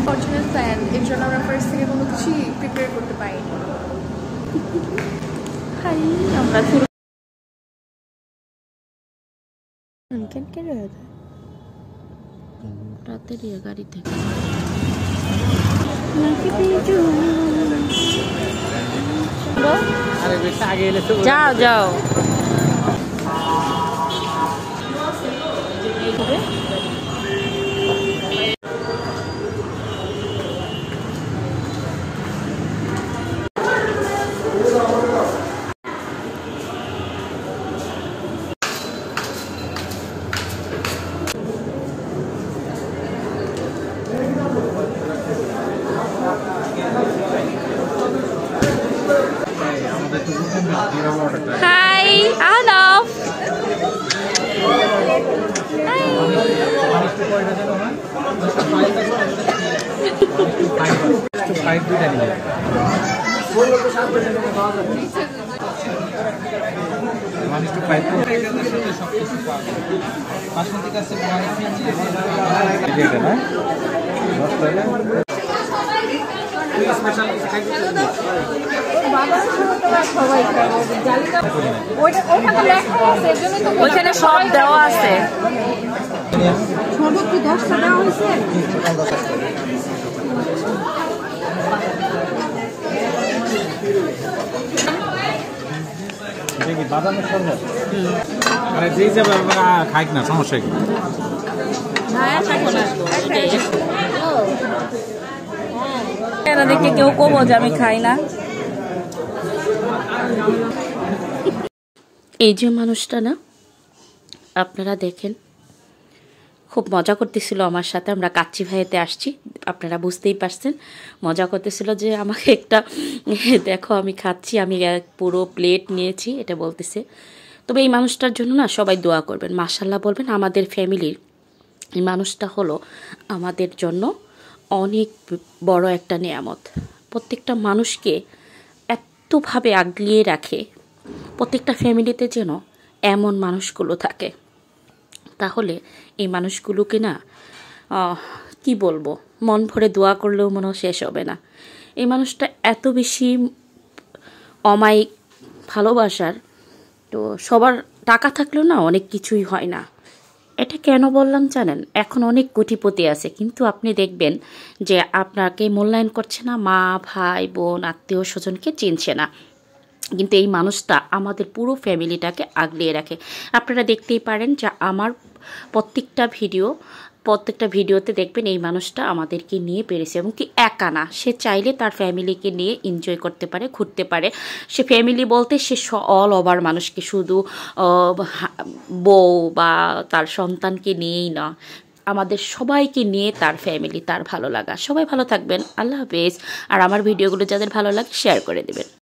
Original fan, এর জন্য আমরা ফার্স্ট থেকে কোনো কিছু প্রিপেয়ার করতে পারিনি। হাই আমরা শুরু কেন কে রাতের গাড়ি থেকে যাও যাও Hi, hello. ওইখানে সব দেওয়া আছে। বাদামের শরবত আরে যেই যাবে খাইক না সমস্যা কি দেখে কেউ কমো যে আমি খাই না। এই যে মানুষটা না আপনারা দেখেন খুব মজা করতেছিল আমার সাথে। আমরা কাচ্চি ভাইয়েতে আসছি, আপনারা বুঝতেই পারছেন। মজা করতেছিল যে আমাকে একটা দেখো আমি খাচ্ছি, আমি পুরো প্লেট নিয়েছি এটা বলতেছে। তবে এই মানুষটার জন্য না সবাই দোয়া করবেন, মাশাআল্লাহ বলবেন। আমাদের ফ্যামিলির এই মানুষটা হলো আমাদের জন্য অনেক বড় একটা নেয়ামত। প্রত্যেকটা মানুষকে এতভাবে আগলিয়ে রাখে, প্রত্যেকটা ফ্যামিলিতে যেন এমন মানুষগুলো থাকে। তাহলে এই মানুষগুলোকে না কি বলবো, মন ভরে দোয়া করলেও মনে শেষ হবে না। এই মানুষটা এত বেশি অমায়িক ভালোবাসার, তো সবার টাকা থাকলেও না অনেক কিছুই হয় না। এটা কেন বললাম জানেন? এখন অনেক কোটিপতি আছে, কিন্তু আপনি দেখবেন যে আপনাকে মূল্যায়ন করছে না, মা ভাই বোন আত্মীয় স্বজনকে চিনছে না। কিন্তু এই মানুষটা আমাদের পুরো ফ্যামিলিটাকে আগলিয়ে রাখে। আপনারা দেখতেই পারেন যে আমার প্রত্যেকটা ভিডিওতে দেখবেন এই মানুষটা আমাদেরকে নিয়ে পেরেছে, এবং কি একা না, সে চাইলে তার ফ্যামিলিকে নিয়ে এনজয় করতে পারে, ঘুরতে পারে। সে ফ্যামিলি বলতে সে অল ওভার মানুষকে, শুধু বউ বা তার সন্তানকে নিয়েই না, আমাদের সবাইকে নিয়ে তার ফ্যামিলি, তার ভালো লাগা। সবাই ভালো থাকবেন, আল্লাহ হাফেজ। আর আমার ভিডিওগুলো যাদের ভালো লাগে শেয়ার করে দেবেন।